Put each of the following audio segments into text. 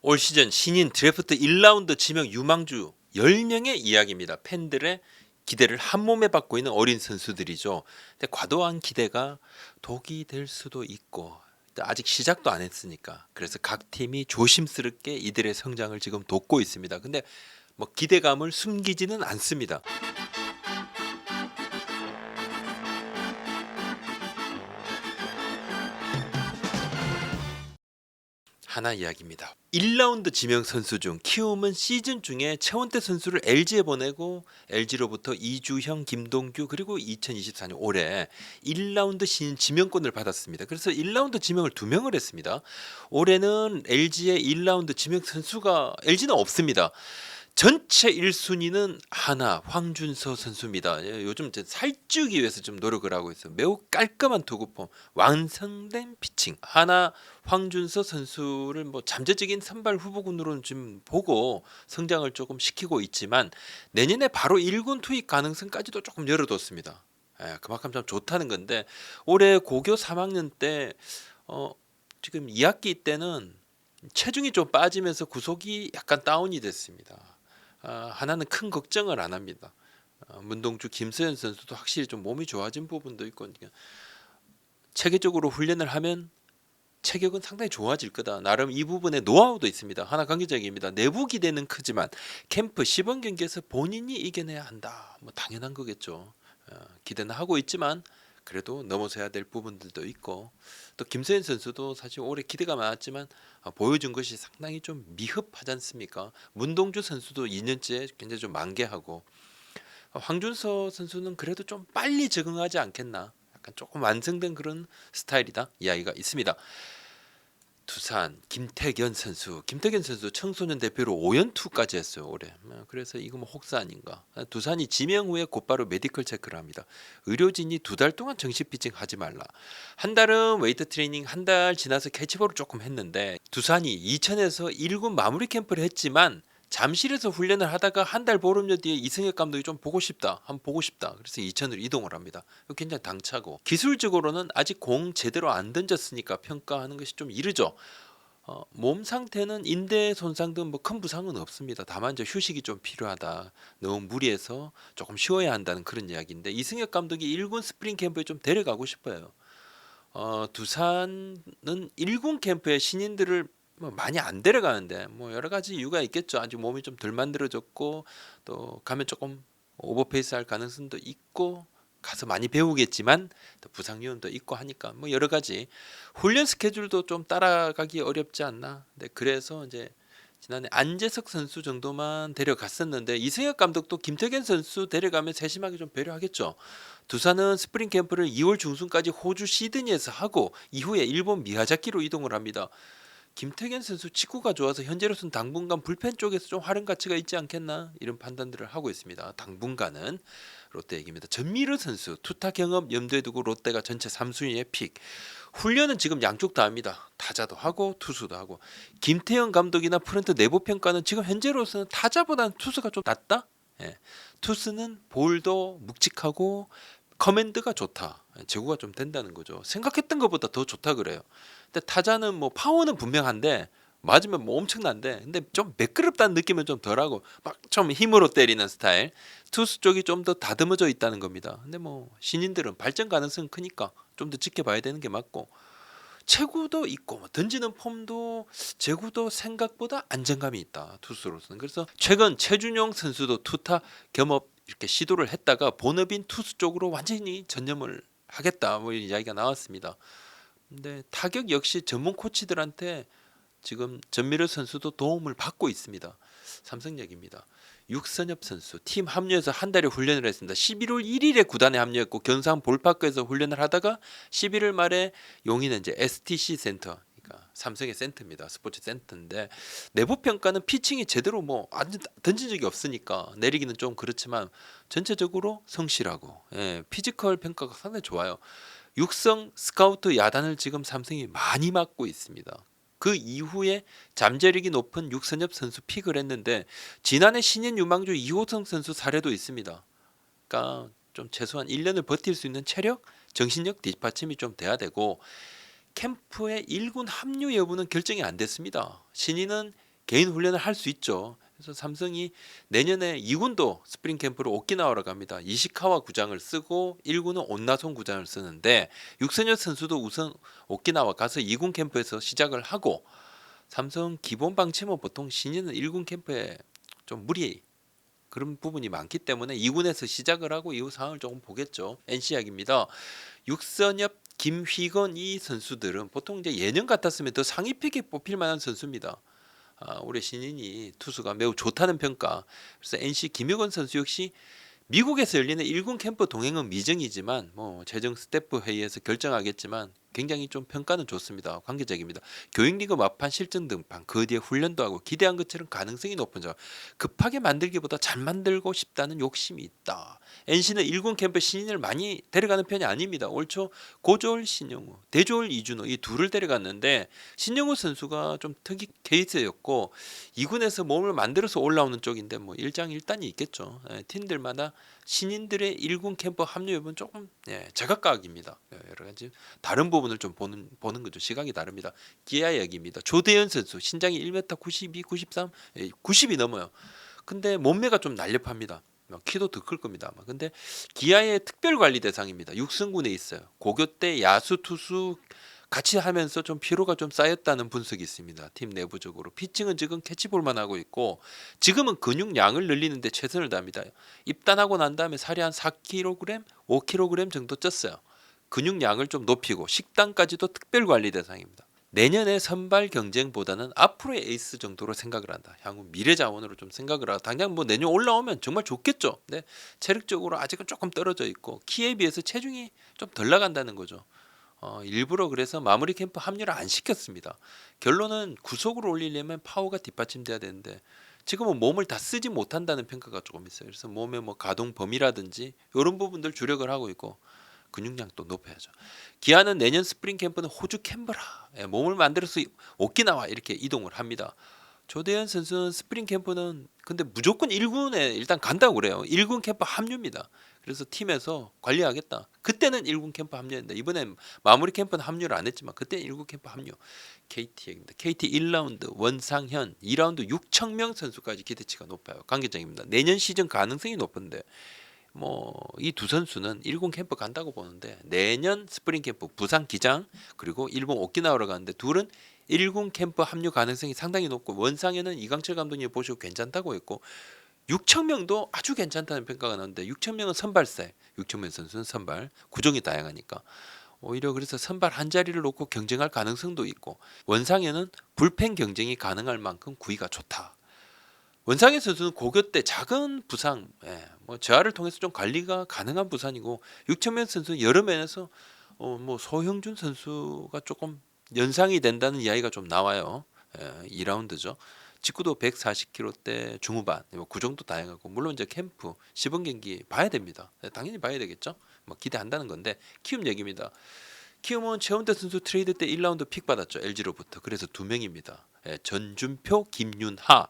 올 시즌 신인 드래프트 1라운드 지명 유망주 10명의 이야기입니다. 팬들의 기대를 한몸에 받고 있는 어린 선수들이죠. 근데 과도한 기대가 독이 될 수도 있고 아직 시작도 안 했으니까 그래서 각 팀이 조심스럽게 이들의 성장을 지금 돕고 있습니다. 근데 뭐 기대감을 숨기지는 않습니다. 하나 이야기입니다. 1라운드 지명 선수 중 키움은 시즌 중에 최원태 선수를 LG에 보내고 LG로부터 이주형, 김동규 그리고 2024년 올해 1라운드 신인 지명권을 받았습니다. 그래서 1라운드 지명을 2명을 했습니다. 올해는 LG의 1라운드 지명 선수가 LG는 없습니다. 전체 1순위는 하나 황준서 선수입니다. 요즘 이제 살찌우기 위해서 좀 노력을 하고 있어요. 매우 깔끔한 투구폼, 완성된 피칭. 하나 황준서 선수를 뭐 잠재적인 선발 후보군으로는 좀 보고 성장을 조금 시키고 있지만 내년에 바로 1군 투입 가능성까지도 조금 열어뒀습니다. 그만큼 좀 좋다는 건데 올해 고교 3학년 때 지금 2학기 때는 체중이 좀 빠지면서 구속이 약간 다운이 됐습니다. 하나는 큰 걱정을 안 합니다. 문동주 김서현 선수도 확실히 좀 몸이 좋아진 부분도 있고 체계적으로 훈련을 하면 체격은 상당히 좋아질 거다. 나름 이 부분에 노하우도 있습니다. 하나 관계적입니다. 내부 기대는 크지만 캠프 시범 경기에서 본인이 이겨내야 한다. 뭐 당연한 거겠죠. 기대는 하고 있지만 그래도 넘어서야 될 부분들도 있고 또 김서현 선수도 사실 올해 기대가 많았지만 보여준 것이 상당히 좀 미흡하지 않습니까? 문동주 선수도 2년째 굉장히 좀 만개하고 황준서 선수는 그래도 좀 빨리 적응하지 않겠나? 약간 조금 완성된 그런 스타일이다 이야기가 있습니다. 두산 김태견 선수 청소년 대표로 5연투까지 했어요 올해. 그래서 이거 뭐 혹사 아닌가. 두산이 지명 후에 곧바로 메디컬 체크를 합니다. 의료진이 2달 동안 정식 피칭 하지 말라. 한 달은 웨이트 트레이닝, 한 달 지나서 캐치볼을 조금 했는데 두산이 이천에서 1군 마무리 캠프를 했지만 잠실에서 훈련을 하다가 한 달 보름여 뒤에 이승엽 감독이 좀 한번 보고 싶다. 그래서 이천으로 이동을 합니다. 굉장히 당차고 기술적으로는 아직 공 제대로 안 던졌으니까 평가하는 것이 좀 이르죠. 몸 상태는 인대 손상 등 뭐 큰 부상은 없습니다. 다만 이제 휴식이 좀 필요하다. 너무 무리해서 조금 쉬어야 한다는 그런 이야기인데 이승엽 감독이 1군 스프링 캠프에 좀 데려가고 싶어요. 두산은 1군 캠프에 신인들을 뭐 많이 안 데려가는데 뭐 여러 가지 이유가 있겠죠. 아직 몸이 좀 덜 만들어졌고 또 가면 조금 오버페이스 할 가능성도 있고 가서 많이 배우겠지만 또 부상 위험도 있고 하니까 뭐 여러 가지 훈련 스케줄도 좀 따라가기 어렵지 않나. 근데 그래서 이제 지난해 안재석 선수 정도만 데려갔었는데 이승엽 감독도 김태견 선수 데려가면 세심하게 좀 배려하겠죠. 두산은 스프링 캠프를 2월 중순까지 호주 시드니에서 하고 이후에 일본 미야자키로 이동을 합니다. 김태견 선수 직구가 좋아서 현재로서는 당분간 불펜 쪽에서 좀 활용 가치가 있지 않겠나 이런 판단들을 하고 있습니다. 당분간은 롯데 얘기입니다. 전미르 선수 투타 경험 염두에 두고 롯데가 전체 3순위의 픽. 훈련은 지금 양쪽 다 합니다. 타자도 하고 투수도 하고. 김태형 감독이나 프런트 내부 평가는 지금 현재로서는 타자보다는 투수가 좀 낫다. 예. 투수는 볼도 묵직하고 커맨드가 좋다. 제구가 좀 된다는 거죠. 생각했던 것보다 더 좋다 그래요. 근데 타자는 뭐 파워는 분명한데 맞으면 뭐 엄청난데 근데 좀 매끄럽다는 느낌은 좀 덜하고 막 좀 힘으로 때리는 스타일. 투수 쪽이 좀 더 다듬어져 있다는 겁니다. 근데 뭐 신인들은 발전 가능성은 크니까 좀 더 지켜봐야 되는 게 맞고 체구도 있고 뭐 던지는 폼도 제구도 생각보다 안정감이 있다 투수로서는. 그래서 최근 최준용 선수도 투타 겸업 이렇게 시도를 했다가 본업인 투수 쪽으로 완전히 전념을 하겠다 뭐 이런 이야기가 나왔습니다. 근데 타격 역시 전문 코치들한테 지금 전미르 선수도 도움을 받고 있습니다. 삼성역입니다. 육선엽 선수 팀 합류해서 한 달에 훈련을 했습니다. 11월 1일에 구단에 합류했고 경상 볼파크에서 훈련을 하다가 11월 말에 용인은 이제 STC 센터, 그러니까 삼성의 센터입니다. 스포츠 센터인데 내부 평가는 피칭이 제대로 뭐 던진 적이 없으니까 내리기는 좀 그렇지만 전체적으로 성실하고 피지컬 평가가 상당히 좋아요. 육성 스카우트 야단을 지금 삼성이 많이 맞고 있습니다. 그 이후에 잠재력이 높은 육선엽 선수 픽을 했는데 지난해 신인 유망주 이호성 선수 사례도 있습니다. 그러니까 좀 최소한 1년을 버틸 수 있는 체력, 정신력 뒷받침이 좀 돼야 되고 캠프의 1군 합류 여부는 결정이 안 됐습니다. 신인은 개인 훈련을 할 수 있죠. 그래서 삼성이 내년에 2군도 스프링 캠프로 오키나와로 갑니다. 이시카와 구장을 쓰고 1군은 온나손 구장을 쓰는데 육선엽 선수도 우선 오키나와 가서 2군 캠프에서 시작을 하고 삼성 기본 방침은 보통 신인은 1군 캠프에 좀 무리 그런 부분이 많기 때문에 2군에서 시작을 하고 이후 상황을 조금 보겠죠. NC 이야기입니다. 육선엽, 김휘건 이 선수들은 보통 이제 예년 같았으면 더 상위 픽에 뽑힐 만한 선수입니다. 올해 신인이 투수가 매우 좋다는 평가. 그래서 NC 김효건 선수 역시 미국에서 열리는 1군 캠프 동행은 미정이지만 뭐 재정 스태프 회의에서 결정하겠지만 굉장히 좀 평가는 좋습니다. 관계적입니다. 교육리그 막판 실전 등판 그 뒤에 훈련도 하고 기대한 것처럼 가능성이 높은 점 급하게 만들기보다 잘 만들고 싶다는 욕심이 있다. NC는 1군 캠프 신인을 많이 데려가는 편이 아닙니다. 올 초 고졸 신영우, 대졸 이준호 이 둘을 데려갔는데 신영우 선수가 좀 특이 케이스였고 2군에서 몸을 만들어서 올라오는 쪽인데 뭐 일장일단이 있겠죠. 팀들마다 신인들의 1군 캠프 합류 여부는 조금 제각각입니다. 여러 가지 다른 부분을 좀 보는 거죠. 시각이 다릅니다. 기아 얘기입니다. 조대현 선수 신장이 1m 92, 93, 90이 넘어요. 근데 몸매가 좀 날렵합니다. 키도 더 클 겁니다. 아마. 근데 기아의 특별 관리 대상입니다. 육성군에 있어요. 고교 때 야수 투수 같이 하면서 좀 피로가 좀 쌓였다는 분석이 있습니다. 팀 내부적으로 피칭은 지금 캐치볼만 하고 있고 지금은 근육량을 늘리는데 최선을 다합니다. 입단하고 난 다음에 살이 한 4kg, 5kg 정도 쪘어요. 근육량을 좀 높이고 식단까지도 특별 관리 대상입니다. 내년에 선발 경쟁보다는 앞으로의 에이스 정도로 생각을 한다. 향후 미래 자원으로 좀 생각을 하다. 당장 뭐 내년 올라오면 정말 좋겠죠. 근데 체력적으로 아직은 조금 떨어져 있고 키에 비해서 체중이 좀 덜 나간다는 거죠. 일부러 그래서 마무리 캠프 합류를 안 시켰습니다. 결론은 구속으로 올리려면 파워가 뒷받침돼야 되는데 지금은 몸을 다 쓰지 못한다는 평가가 조금 있어요. 그래서 몸의 뭐 가동 범위라든지 이런 부분들 주력을 하고 있고 근육량 또 높여야죠. 기아는 내년 스프링 캠프는 호주 캔버라 몸을 만들어서 오키나와 이렇게 이동을 합니다. 조대현 선수는 스프링 캠프는 근데 무조건 1군에 일단 간다고 그래요. 1군 캠프 합류입니다. 그래서 팀에서 관리하겠다. 그때는 1군 캠프 합류했는데 이번엔 마무리 캠프는 합류를 안 했지만 그때 1군 캠프 합류. KT 얘기입니다. KT 1라운드 원상현 2라운드 6천명 선수까지 기대치가 높아요. 관계적입니다. 내년 시즌 가능성이 높은데 뭐 이 두 선수는 1군 캠프 간다고 보는데 내년 스프링 캠프 부산 기장 그리고 일본 오키나와로 가는데 둘은 1군 캠프 합류 가능성이 상당히 높고 원상현은 이강철 감독님이 보시고 괜찮다고 했고 6천명도 아주 괜찮다는 평가가 나오는데 6천명은 선발세 6천명 선수는 선발 구종이 다양하니까 오히려 그래서 선발 한 자리를 놓고 경쟁할 가능성도 있고 원상현은 불펜 경쟁이 가능할 만큼 구위가 좋다. 원상현 선수는 고교 때 작은 부상, 뭐 재활을 통해서 좀 관리가 가능한 부상이고 육천명 선수는 여러 면에서 뭐 소형준 선수가 조금 연상이 된다는 이야기가 좀 나와요. 2라운드죠. 직구도 140kg대 중후반, 그 정도 다양하고 물론 이제 캠프 시범 경기 봐야 됩니다. 당연히 봐야 되겠죠. 뭐 기대한다는 건데 키움 얘기입니다. 키움은 최원태 선수 트레이드 때 1라운드 픽 받았죠. LG로부터. 그래서 두 명입니다. 전준표, 김윤하.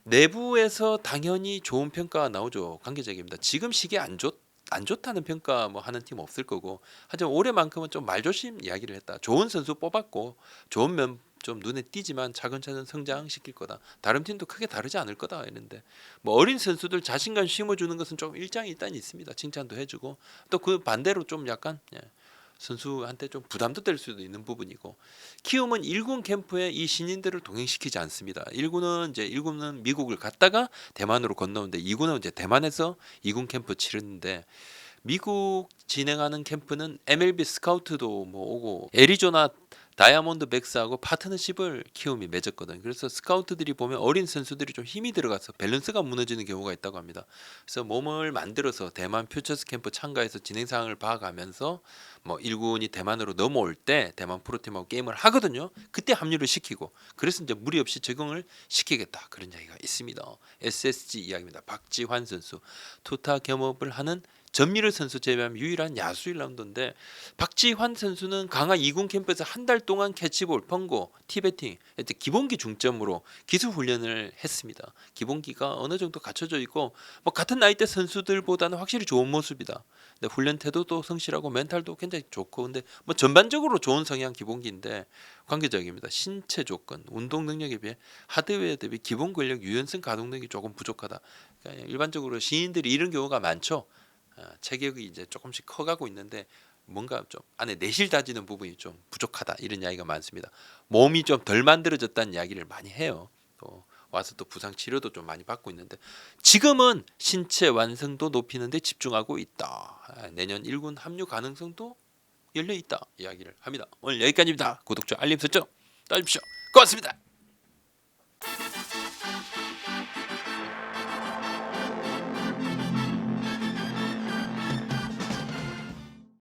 내부에서 당연히 좋은 평가가 나오죠. 관계적입니다. 지금 시기에 안 좋다는 평가 뭐 하는 팀 없을 거고 하지만 올해만큼은 좀 말조심 이야기를 했다. 좋은 선수 뽑았고 좋은 면 좀 눈에 띄지만 차근차근 성장시킬 거다. 다른 팀도 크게 다르지 않을 거다 했는데 뭐 어린 선수들 자신감 심어주는 것은 좀 일장일단이 있습니다. 칭찬도 해주고 또 그 반대로 좀 약간 선수한테 좀 부담도 될 수도 있는 부분이고 키움은 1군 캠프에 이 신인들을 동행시키지 않습니다. 1군은 미국을 갔다가 대만으로 건너오는데 2군은 이제 대만에서 2군 캠프 치르는데 미국 진행하는 캠프는 MLB 스카우트도 뭐 오고 애리조나 다이아몬드백스하고 파트너십을 키움이 맺었거든요. 그래서 스카우트들이 보면 어린 선수들이 좀 힘이 들어가서 밸런스가 무너지는 경우가 있다고 합니다. 그래서 몸을 만들어서 대만 퓨처스 캠프 참가해서 진행 상황을 봐가면서 뭐 1군이 대만으로 넘어올 때 대만 프로팀하고 게임을 하거든요. 그때 합류를 시키고 그래서 이제 무리 없이 적응을 시키겠다 그런 이야기가 있습니다. SSG 이야기입니다. 박지환 선수 투타 겸업을 하는 전미르 선수 제외하면 유일한 야수 1라운드인데 박지환 선수는 강화 2군 캠프에서 한 달 동안 캐치볼, 펑고, 티베팅 기본기 중점으로 기술 훈련을 했습니다. 기본기가 어느 정도 갖춰져 있고 뭐 같은 나이대 선수들보다는 확실히 좋은 모습이다. 근데 훈련 태도도 성실하고 멘탈도 굉장히 좋고 근데 뭐 전반적으로 좋은 성향 기본기인데 관계적입니다. 신체 조건, 운동 능력에 비해 하드웨어 대비 기본 근력, 유연성 가동력이 조금 부족하다. 그러니까 일반적으로 시인들이 이런 경우가 많죠. 체격이 이제 조금씩 커가고 있는데 뭔가 좀 안에 내실 다지는 부분이 좀 부족하다 이런 이야기가 많습니다. 몸이 좀 덜 만들어졌다는 이야기를 많이 해요. 또 와서 또 부상 치료도 좀 많이 받고 있는데 지금은 신체 완성도 높이는 데 집중하고 있다. 내년 1군 합류 가능성도 열려 있다 이야기를 합니다. 오늘 여기까지입니다. 구독, 좋아요, 알림 설정 따주십시오. 고맙습니다.